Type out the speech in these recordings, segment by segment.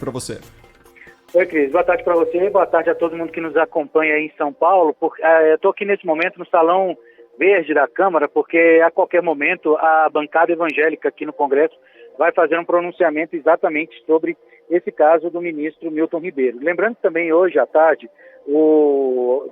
para você. Oi, Cris. Boa tarde para você, boa tarde a todo mundo que nos acompanha aí em São Paulo. Eu estou aqui nesse momento no Salão Verde da Câmara, porque a qualquer momento a bancada evangélica aqui no Congresso vai fazer um pronunciamento exatamente sobre esse caso do ministro Milton Ribeiro. Lembrando que também hoje à tarde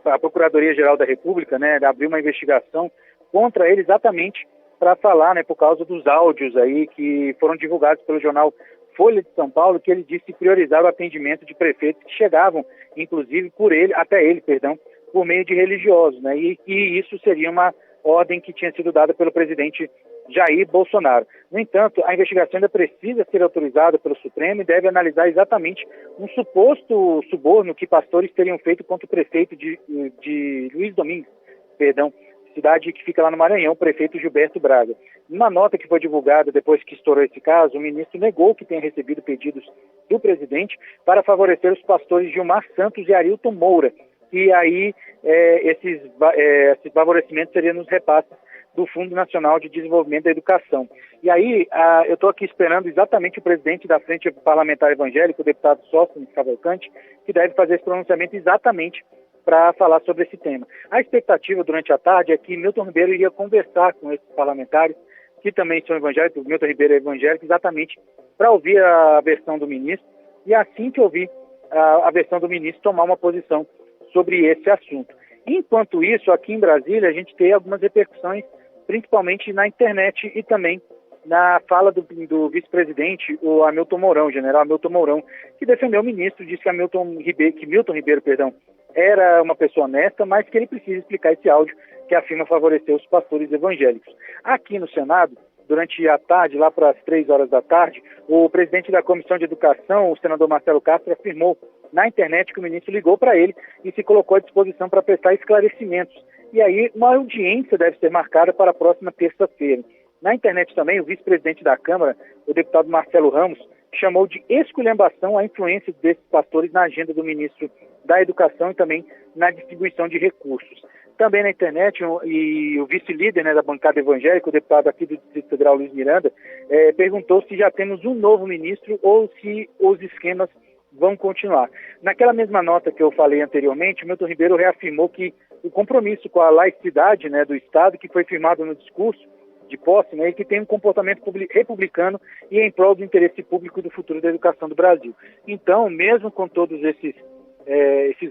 a Procuradoria-Geral da República, né, abriu uma investigação contra ele exatamente para falar, né, por causa dos áudios aí que foram divulgados pelo jornal Folha de São Paulo, que ele disse priorizar o atendimento de prefeitos que chegavam, inclusive até ele, por meio de religiosos, né? E isso seria uma ordem que tinha sido dada pelo presidente Jair Bolsonaro. No entanto, a investigação ainda precisa ser autorizada pelo Supremo e deve analisar exatamente um suposto suborno que pastores teriam feito contra o prefeito de Luiz Domingues, cidade que fica lá no Maranhão, o prefeito Gilberto Braga. Numa nota que foi divulgada depois que estourou esse caso, o ministro negou que tenha recebido pedidos do presidente para favorecer os pastores Gilmar Santos e Arilton Moura, e aí esses favorecimentos seriam nos repasses do Fundo Nacional de Desenvolvimento da Educação. E aí eu estou aqui esperando exatamente o presidente da Frente Parlamentar Evangélica, o deputado Sóstenes Cavalcante, que deve fazer esse pronunciamento exatamente para falar sobre esse tema. A expectativa durante a tarde é que Milton Ribeiro iria conversar com esses parlamentares, que também são evangélicos, Milton Ribeiro é evangélico, exatamente para ouvir a versão do ministro, e assim que ouvir a versão do ministro, tomar uma posição sobre esse assunto. Enquanto isso, aqui em Brasília, a gente tem algumas repercussões, principalmente na internet e também na fala do vice-presidente, o Hamilton Mourão, o general Hamilton Mourão, que defendeu o ministro, disse que Milton Ribeiro, era uma pessoa honesta, mas que ele precisa explicar esse áudio que afirma favorecer os pastores evangélicos. Aqui no Senado, durante a tarde, lá para as 3 horas da tarde, o presidente da Comissão de Educação, o senador Marcelo Castro, afirmou na internet que o ministro ligou para ele e se colocou à disposição para prestar esclarecimentos. E aí, uma audiência deve ser marcada para a próxima terça-feira. Na internet também, o vice-presidente da Câmara, o deputado Marcelo Ramos, chamou de esculhambação a influência desses pastores na agenda do ministro da Educação e também na distribuição de recursos. Também na internet, o vice-líder, né, da bancada evangélica, o deputado aqui do Distrito Federal, Luiz Miranda, perguntou se já temos um novo ministro ou se os esquemas vão continuar. Naquela mesma nota que eu falei anteriormente, Milton Ribeiro reafirmou que o compromisso com a laicidade, né, do Estado, que foi firmado no discurso de posse, né, e que tem um comportamento republicano e em prol do interesse público e do futuro da educação do Brasil. Então, mesmo com todos esses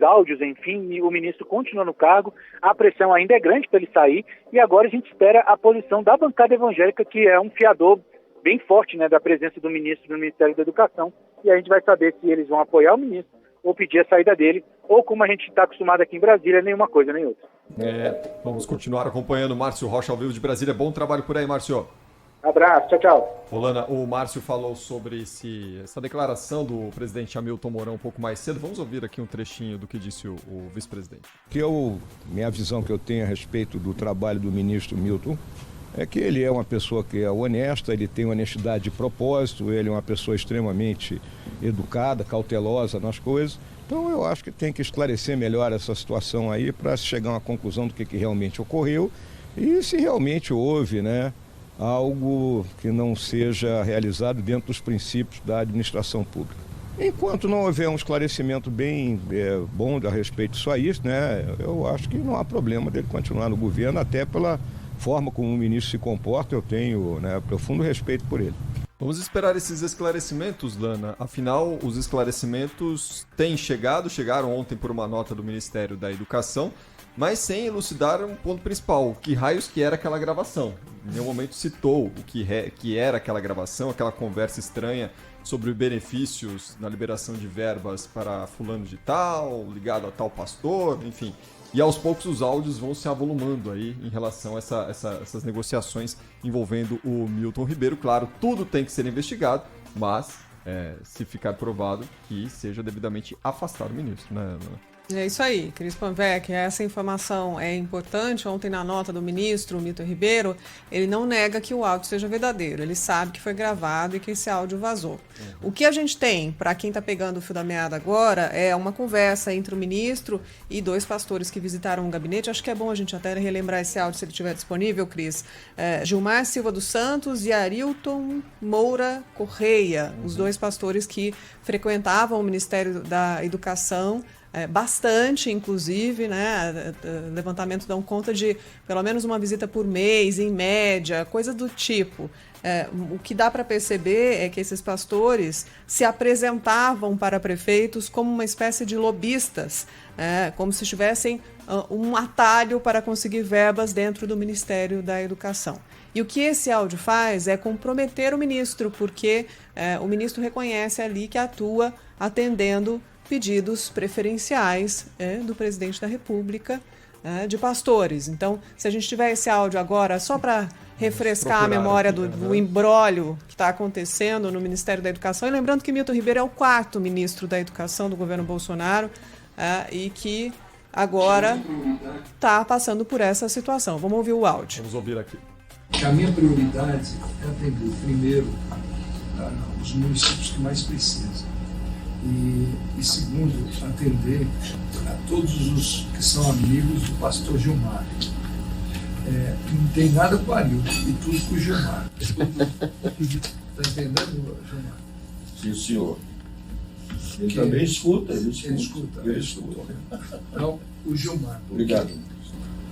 áudios, enfim, o ministro continua no cargo, a pressão ainda é grande para ele sair, e agora a gente espera a posição da bancada evangélica, que é um fiador bem forte, né, da presença do ministro no Ministério da Educação, e a gente vai saber se eles vão apoiar o ministro ou pedir a saída dele, ou como a gente está acostumado aqui em Brasília, nenhuma coisa nem outra. Vamos continuar acompanhando o Márcio Rocha ao vivo de Brasília. Bom trabalho por aí, Márcio. Abraço, tchau, tchau. Rolana, o Márcio falou sobre essa declaração do presidente Hamilton Mourão um pouco mais cedo. Vamos ouvir aqui um trechinho do que disse o vice-presidente. Minha visão que eu tenho a respeito do trabalho do ministro Milton é que ele é uma pessoa que é honesta, ele tem honestidade de propósito, ele é uma pessoa extremamente educada, cautelosa nas coisas. Então eu acho que tem que esclarecer melhor essa situação aí para chegar a uma conclusão do que realmente ocorreu e se realmente houve, né, algo que não seja realizado dentro dos princípios da administração pública. Enquanto não houver um esclarecimento bem bom a respeito disso aí, né, eu acho que não há problema dele continuar no governo, até pela forma como o ministro se comporta, eu tenho, né, profundo respeito por ele. Vamos esperar esses esclarecimentos, Lana. Afinal, os esclarecimentos chegaram ontem por uma nota do Ministério da Educação, mas sem elucidar um ponto principal, que raios que era aquela gravação. Em nenhum momento citou o que era aquela gravação, aquela conversa estranha sobre benefícios na liberação de verbas para fulano de tal, ligado a tal pastor, enfim. E aos poucos os áudios vão se avolumando aí em relação a essas negociações envolvendo o Milton Ribeiro. Claro, tudo tem que ser investigado, mas se ficar provado que seja devidamente afastado o ministro, né, Ana? É isso aí, Cris Panvec, essa informação é importante. Ontem, na nota do ministro Milton Ribeiro, ele não nega que o áudio seja verdadeiro, ele sabe que foi gravado e que esse áudio vazou. O que a gente tem, para quem está pegando o fio da meada agora, é uma conversa entre o ministro e 2 pastores que visitaram o gabinete. Acho que é bom a gente até relembrar esse áudio, se ele estiver disponível, Cris. Gilmar Silva dos Santos e Arilton Moura Correia, os 2 pastores que frequentavam o Ministério da Educação, bastante, inclusive, né? Levantamento dão conta de pelo menos uma visita por mês, em média, coisa do tipo. O que dá para perceber é que esses pastores se apresentavam para prefeitos como uma espécie de lobistas, como se tivessem um atalho para conseguir verbas dentro do Ministério da Educação. E o que esse áudio faz é comprometer o ministro, porque o ministro reconhece ali que atua atendendo pedidos preferenciais do presidente da República, de pastores. Então, se a gente tiver esse áudio agora, só para refrescar a memória do imbróglio que está acontecendo no Ministério da Educação, e lembrando que Milton Ribeiro é o 4º ministro da Educação do governo Bolsonaro, e que agora está passando por essa situação. Vamos ouvir o áudio. Vamos ouvir aqui. A minha prioridade é atender, primeiro, os municípios que mais precisam. E segundo, atender a todos os que são amigos do pastor Gilmar. Não tem nada com o Arilton e tudo com o Gilmar. Está entendendo, Gilmar? Sim, senhor. Ele também escuta, ele escuta. Então, o Gilmar. Obrigado.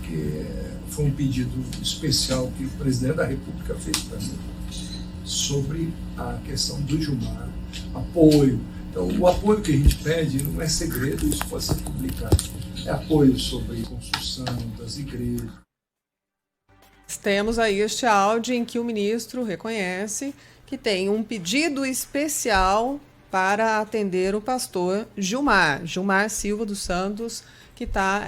Que foi um pedido especial que o presidente da República fez para mim sobre a questão do Gilmar, apoio. Então, o apoio que a gente pede não é segredo, isso pode ser publicado. É apoio sobre construção das igrejas. Temos aí este áudio em que o ministro reconhece que tem um pedido especial para atender o pastor Gilmar Silva dos Santos, que está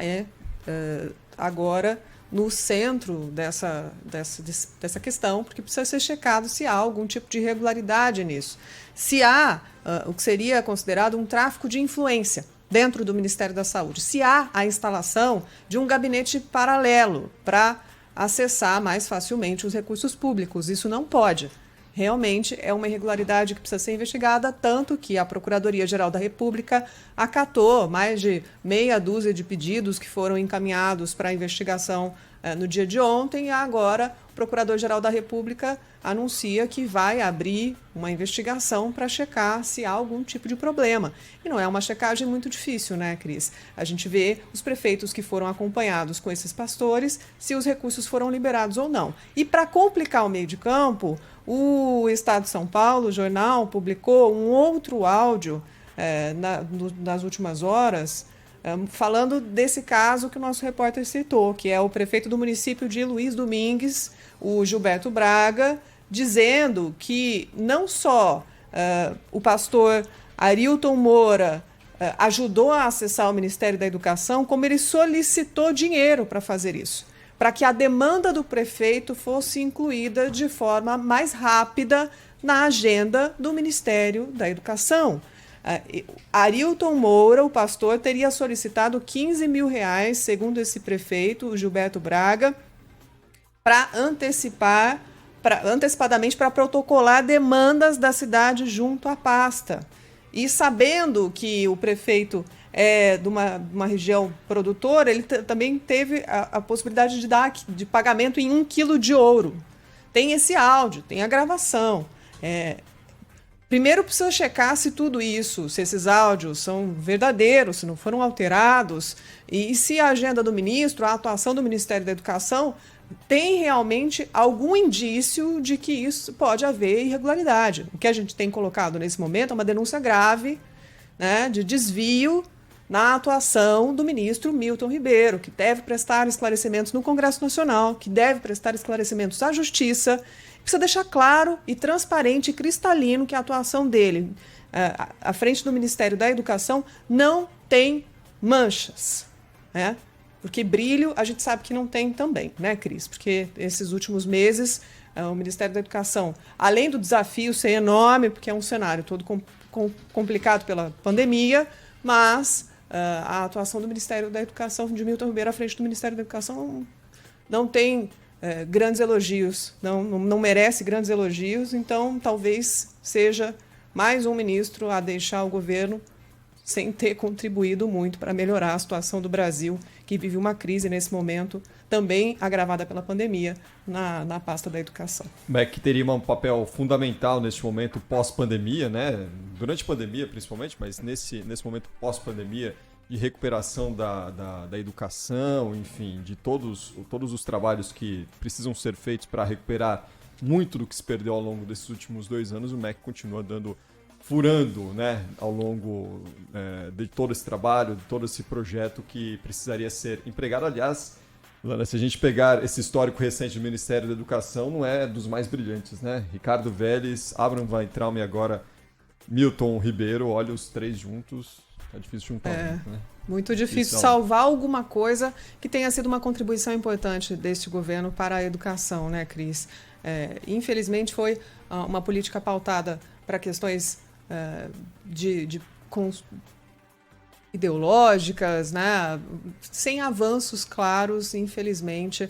agora no centro dessa questão, porque precisa ser checado se há algum tipo de irregularidade nisso. Se há o que seria considerado um tráfico de influência dentro do Ministério da Saúde, se há a instalação de um gabinete paralelo para acessar mais facilmente os recursos públicos. Isso não pode. Realmente é uma irregularidade que precisa ser investigada, tanto que a Procuradoria-Geral da República acatou mais de meia dúzia de pedidos que foram encaminhados para a investigação no dia de ontem, e agora o Procurador-Geral da República anuncia que vai abrir uma investigação para checar se há algum tipo de problema. E não é uma checagem muito difícil, né, Cris? A gente vê os prefeitos que foram acompanhados com esses pastores, se os recursos foram liberados ou não. E para complicar o meio de campo, o Estado de São Paulo, o jornal, publicou um outro áudio nas últimas horas, falando desse caso que o nosso repórter citou, que é o prefeito do município de Luiz Domingues, o Gilberto Braga, dizendo que não só o pastor Arilton Moura ajudou a acessar o Ministério da Educação, como ele solicitou dinheiro para fazer isso, para que a demanda do prefeito fosse incluída de forma mais rápida na agenda do Ministério da Educação. Arilton Moura, o pastor, teria solicitado R$15 mil, segundo esse prefeito, o Gilberto Braga, para antecipadamente para protocolar demandas da cidade junto à pasta. E sabendo que o prefeito é de uma região produtora, ele também teve a possibilidade de pagamento em 1 quilo de ouro. Tem esse áudio, tem a gravação. Primeiro precisa checar se tudo isso, se esses áudios são verdadeiros, se não foram alterados, e se a agenda do ministro, a atuação do Ministério da Educação, tem realmente algum indício de que isso pode haver irregularidade. O que a gente tem colocado nesse momento é uma denúncia grave, né, de desvio na atuação do ministro Milton Ribeiro, que deve prestar esclarecimentos no Congresso Nacional, que deve prestar esclarecimentos à Justiça. Precisa deixar claro e transparente e cristalino que a atuação dele à frente do Ministério da Educação não tem manchas, né? Porque brilho a gente sabe que não tem também, né, Cris? Porque esses últimos meses o Ministério da Educação, além do desafio ser enorme, porque é um cenário todo complicado pela pandemia, mas a atuação do Ministério da Educação, de Milton Ribeiro à frente do Ministério da Educação, não tem grandes elogios, não merece grandes elogios, então talvez seja mais um ministro a deixar o governo sem ter contribuído muito para melhorar a situação do Brasil, que vive uma crise nesse momento, também agravada pela pandemia, na pasta da educação. O MEC teria um papel fundamental neste momento pós-pandemia, né? Durante a pandemia principalmente, mas nesse momento pós-pandemia, de recuperação da educação, enfim, de todos os trabalhos que precisam ser feitos para recuperar muito do que se perdeu ao longo desses últimos 2 anos. O MEC continua furando, né, ao longo de todo esse trabalho, de todo esse projeto que precisaria ser empregado. Aliás, Lana, se a gente pegar esse histórico recente do Ministério da Educação, não é dos mais brilhantes, né? Ricardo Vélez, Abraham Weintraub e agora Milton Ribeiro, olha os 3 juntos, tá difícil juntar. Né? Muito difícil salvar alguma coisa que tenha sido uma contribuição importante deste governo para a educação, né, Cris? Infelizmente foi uma política pautada para questões ideológicas, né? Sem avanços claros, infelizmente,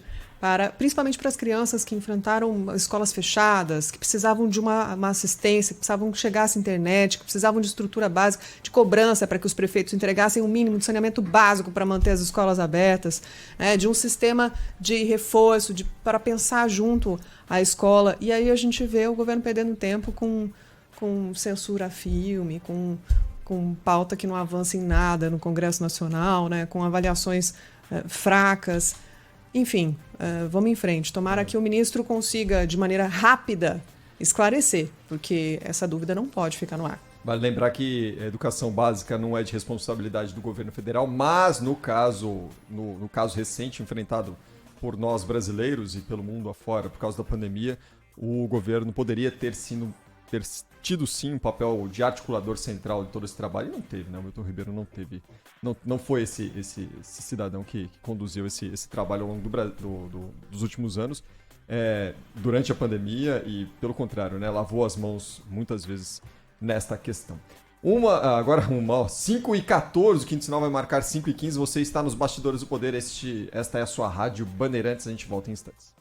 principalmente para as crianças que enfrentaram escolas fechadas, que precisavam de uma assistência, que precisavam que chegasse à internet, que precisavam de estrutura básica, de cobrança para que os prefeitos entregassem um mínimo de saneamento básico para manter as escolas abertas, né? De um sistema de reforço, para pensar junto à escola. E aí a gente vê o governo perdendo tempo com censura a filme, com pauta que não avança em nada no Congresso Nacional, né, com avaliações fracas. Enfim, vamos em frente. Tomara que o ministro consiga, de maneira rápida, esclarecer, porque essa dúvida não pode ficar no ar. Vale lembrar que a educação básica não é de responsabilidade do governo federal, mas no caso recente enfrentado por nós brasileiros e pelo mundo afora por causa da pandemia, o governo poderia ter tido sim um papel de articulador central de todo esse trabalho, e não teve, né? O Milton Ribeiro não teve, não foi esse cidadão que conduziu esse trabalho ao longo dos últimos anos, durante a pandemia, e pelo contrário, né? Lavou as mãos muitas vezes nesta questão. Agora 5h14, o Quinto Sinal vai marcar 5h15, você está nos Bastidores do Poder, esta é a sua rádio Bandeirantes, a gente volta em instantes.